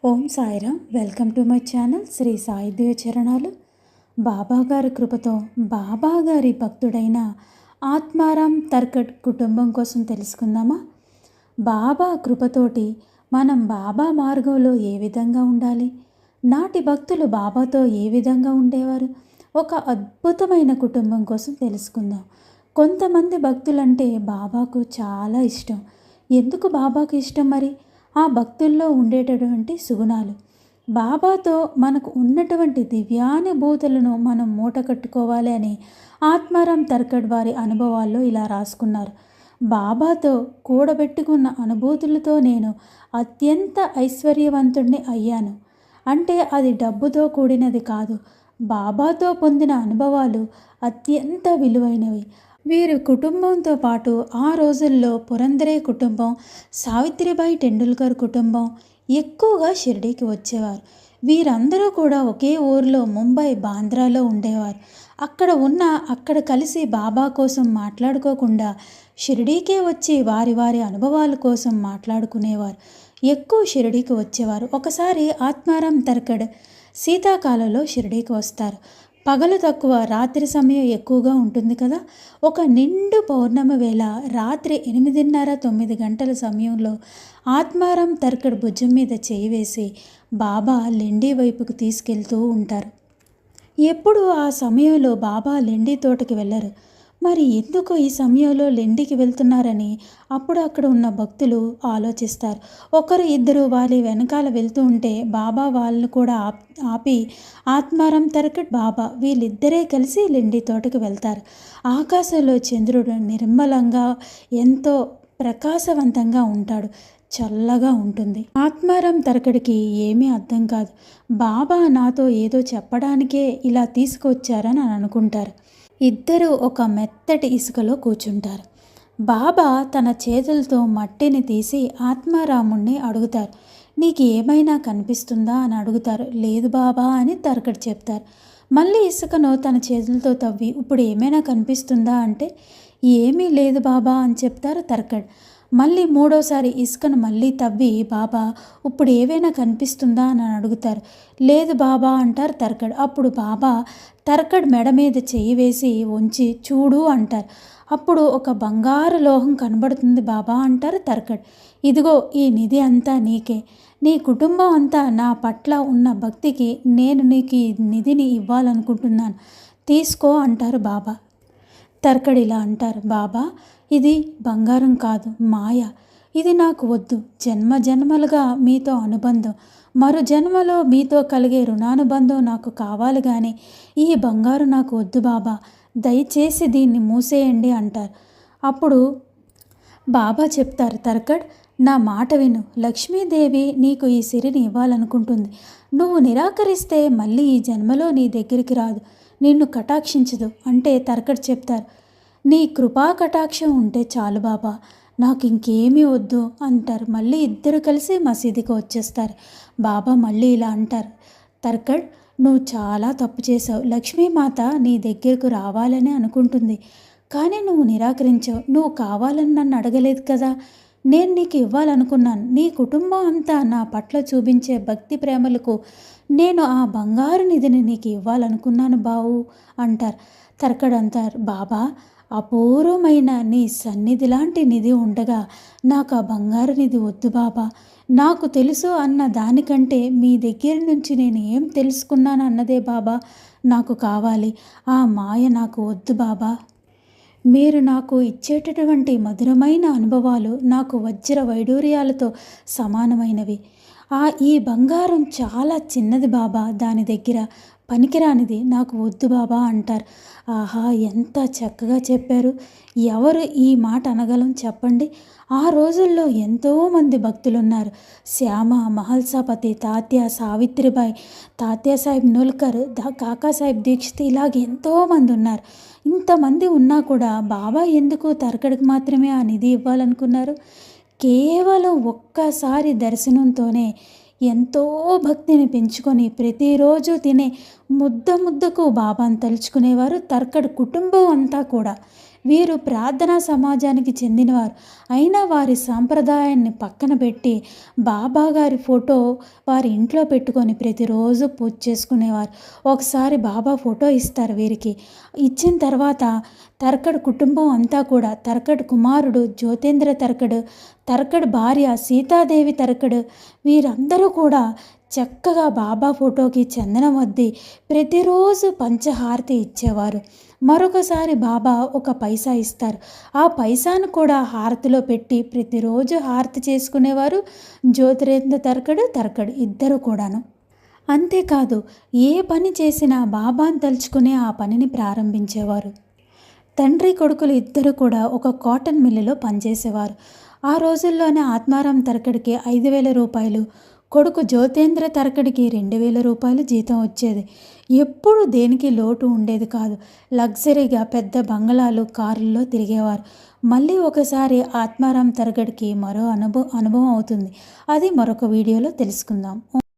Om Sairam. Welcome to my channel Shri Sai దేవ చరణాలు. బాబాగారి కృపతో బాబాగారి భక్తుడైన ఆత్మారాం తర్కడ్ కుటుంబం కోసం తెలుసుకుందామా? బాబా కృపతోటి మనం బాబా మార్గంలో ఏ విధంగా ఉండాలి, నాటి భక్తులు బాబాతో ఏ విధంగా ఉండేవారు, ఒక అద్భుతమైన కుటుంబం కోసం తెలుసుకుందాం. కొంతమంది భక్తులంటే బాబాకు చాలా ఇష్టం. ఎందుకు బాబాకు ఇష్టం? మరి ఆ భక్తుల్లో ఉండేటటువంటి సుగుణాలు, బాబాతో మనకు ఉన్నటువంటి దివ్యానుభూతులను మనం మూట కట్టుకోవాలి అని ఆత్మారాం తర్కడ్ వారి అనుభవాల్లో ఇలా రాసుకున్నారు. బాబాతో కూడబెట్టుకున్న అనుభూతులతో నేను అత్యంత ఐశ్వర్యవంతుడిని అయ్యాను. అంటే అది డబ్బుతో కూడినది కాదు. బాబాతో పొందిన అనుభవాలు అత్యంత విలువైనవి. వీరి కుటుంబంతో పాటు ఆ రోజుల్లో పురందరే కుటుంబం, సావిత్రిబాయి టెండూల్కర్ కుటుంబం ఎక్కువగా షిరిడీకి వచ్చేవారు. వీరందరూ కూడా ఒకే ఊరిలో ముంబై, బాంద్రాలో ఉండేవారు. అక్కడ కలిసి బాబా కోసం మాట్లాడుకోకుండా షిరిడీకే వచ్చి వారి వారి అనుభవాల కోసం మాట్లాడుకునేవారు. ఎక్కువ షిరిడీకి వచ్చేవారు. ఒకసారి ఆత్మారాం తర్కడ్ శీతాకాలంలో షిరిడీకి వస్తారు. పగలు తక్కువ, రాత్రి సమయం ఎక్కువగా ఉంటుంది కదా. ఒక నిండు పౌర్ణమి వేళ రాత్రి 8:30-9 గంటల సమయంలో ఆత్మారాం తర్కడ్ భుజం మీద చేయి వేసి బాబా లెండి వైపుకు తీసుకెళ్తూ ఉంటారు. ఎప్పుడు ఆ సమయంలో బాబా లెండి తోటకి వెళ్ళరు. మరి ఎందుకు ఈ సమయంలో లెండికి వెళ్తున్నారని అప్పుడు అక్కడ ఉన్న భక్తులు ఆలోచిస్తారు. ఒకరు ఇద్దరు వారి వెనకాల వెళ్తూ ఉంటే బాబా వాళ్ళని కూడా ఆపి ఆత్మారాం తర్కడ్, బాబా వీళ్ళిద్దరే కలిసి లెండి తోటకి వెళ్తారు. ఆకాశంలో చంద్రుడు నిర్మలంగా ఎంతో ప్రకాశవంతంగా ఉంటాడు. చల్లగా ఉంటుంది. ఆత్మారాం తర్కడ్కి ఏమీ అర్థం కాదు. బాబా నాతో ఏదో చెప్పడానికే ఇలా తీసుకొచ్చారని అనుకుంటారు. ఇద్దరు ఒక మెత్తటి ఇసుకలో కూర్చుంటారు. బాబా తన చేతులతో మట్టిని తీసి ఆత్మారాముణ్ణి అడుగుతారు. నీకు ఏమైనా కనిపిస్తుందా అని అడుగుతారు. లేదు బాబా అని తర్కడ్ చెప్తారు. మళ్ళీ ఇసుకను తన చేతులతో తవ్వి ఇప్పుడు ఏమైనా కనిపిస్తుందా అంటే ఏమీ లేదు బాబా అని చెప్తారు తర్కడ్. మళ్ళీ మూడోసారి ఇసుకను మళ్ళీ తవ్వి బాబా ఇప్పుడు ఏవైనా కనిపిస్తుందా అని అడుగుతారు. లేదు బాబా అంటారు తర్కడ్. అప్పుడు బాబా తర్కడ్ మెడ మీద చెయ్యి వేసి ఉంచి చూడు అంటారు. అప్పుడు ఒక బంగారు లోహం కనబడుతుంది బాబా అంటారు తర్కడ్. ఇదిగో ఈ నిధి అంతా నీకే, నీ కుటుంబం అంతా నా పట్ల ఉన్న భక్తికి నేను నీకు ఈ నిధిని ఇవ్వాలనుకుంటున్నాను, తీసుకో అంటారు బాబా. తర్కడ్ ఇలా అంటారు, బాబా ఇది బంగారం కాదు, మాయ. ఇది నాకు వద్దు. జన్మ జన్మలుగా మీతో అనుబంధం, మరో జన్మలో మీతో కలిగే రుణానుబంధం నాకు కావాలి, కానీ ఈ బంగారు నాకు వద్దు బాబా, దయచేసి దీన్ని మూసేయండి అంటారు. అప్పుడు బాబా చెప్తారు, తర్కడ్ నా మాట విను. లక్ష్మీదేవి నీకు ఈ సిరిని ఇవ్వాలనుకుంటుంది. నువ్వు నిరాకరిస్తే మళ్ళీ ఈ జన్మలో నీ దగ్గరికి రాదు, నిన్ను కటాక్షించదు అంటే తర్కడ్ చెప్తారు, నీ కృపా కటాక్షం ఉంటే చాలు బాబా, నాకు ఇంకేమీ వద్దు అంటారు. మళ్ళీ ఇద్దరు కలిసి మసీదుకి వచ్చేస్తారు. బాబా మళ్ళీ ఇలా అంటారు, తర్కడ్ నువ్వు చాలా తప్పు చేసావు. లక్ష్మీమాత నీ దగ్గరకు రావాలని అనుకుంటుంది, కానీ నువ్వు నిరాకరించావు. నువ్వు కావాలని నన్ను అడగలేదు కదా, నేను నీకు ఇవ్వాలనుకున్నాను. నీ కుటుంబం అంతా నా పట్ల చూపించే భక్తి ప్రేమలకు నేను ఆ బంగారు నిధిని నీకు ఇవ్వాలనుకున్నాను బావు అంటారు. తర్కడ్ అంటారు, బాబా అపూర్వమైన నీ సన్నిధి లాంటి నిధి ఉండగా నాకు ఆ బంగారు నిధి వద్దు బాబా. నాకు తెలుసు అన్న దానికంటే మీ దగ్గర నుంచి నేను ఏం తెలుసుకున్నాను అన్నదే బాబా నాకు కావాలి. ఆ మాయ నాకు వద్దు బాబా. మీరు నాకు ఇచ్చేటటువంటి మధురమైన అనుభవాలు నాకు వజ్ర వైడూర్యాలతో సమానమైనవి. ఈ బంగారం చాలా చిన్నది బాబా, దాని దగ్గర పనికిరానిది, నాకు వద్దు బాబా అంటారు. ఆహా, ఎంత చక్కగా చెప్పారు. ఎవరు ఈ మాట అనగలం చెప్పండి. ఆ రోజుల్లో ఎంతోమంది భక్తులున్నారు. శ్యామ, మహల్సాపతి, తాత్య, సావిత్రిబాయి, తాత్య సాహెబ్ నూల్కర్, కాకాసాహెబ్ దీక్షిత్, ఇలాగ ఎంతోమంది ఉన్నారు. ఇంతమంది ఉన్నా కూడా బాబా ఎందుకు తర్కడ్కి మాత్రమే ఆ నిధి ఇవ్వాలనుకున్నారు? కేవలం ఒక్కసారి దర్శనంతోనే ఎంతో భక్తిని పెంచుకొని ప్రతిరోజు తినే ముద్దకు బాబాను తలుచుకునేవారు తర్కడ్ కుటుంబం అంతా కూడా. వీరు ప్రార్థనా సమాజానికి చెందినవారు అయినా వారి సాంప్రదాయాన్ని పక్కన పెట్టి బాబా గారి ఫోటో వారి ఇంట్లో పెట్టుకొని ప్రతిరోజు పూజ చేసుకునేవారు. ఒకసారి బాబా ఫోటో ఇస్తారు వీరికి. ఇచ్చిన తర్వాత తర్కడ్ కుటుంబం అంతా కూడా తర్కడ్ కుమారుడు జ్యోతేంద్ర తర్కడ్, తర్కడ్ భార్య సీతాదేవి తర్కడ్ వీరందరూ కూడా చక్కగా బాబా ఫోటోకి చందనం వద్ది ప్రతిరోజు పంచహారతి ఇచ్చేవారు. మరొకసారి బాబా ఒక పైసా ఇస్తారు. ఆ పైసాను కూడా హారతిలో పెట్టి ప్రతిరోజు హారతి చేసుకునేవారు జ్యోతిరేంద్ర తర్కడ్ ఇద్దరు కూడాను. అంతేకాదు ఏ పని చేసినా బాబాను తలుచుకునే ఆ పనిని ప్రారంభించేవారు. తండ్రి కొడుకులు ఇద్దరు కూడా ఒక కాటన్ మిల్లులో పనిచేసేవారు. ఆ రోజుల్లోనే ఆత్మారాం తర్కడ్కి 5,000 రూపాయలు, కొడుకు జ్యోతేంద్ర తర్కడ్కి 2,000 రూపాయలు జీతం వచ్చేది. ఎప్పుడు దేనికి లోటు ఉండేది కాదు. లగ్జరీగా పెద్ద బంగళాలు, కారుల్లో తిరిగేవారు. మళ్ళీ ఒకసారి ఆత్మారాం తర్కడ్కి మరో అనుభవం అవుతుంది. అది మరొక వీడియోలో తెలుసుకుందాం.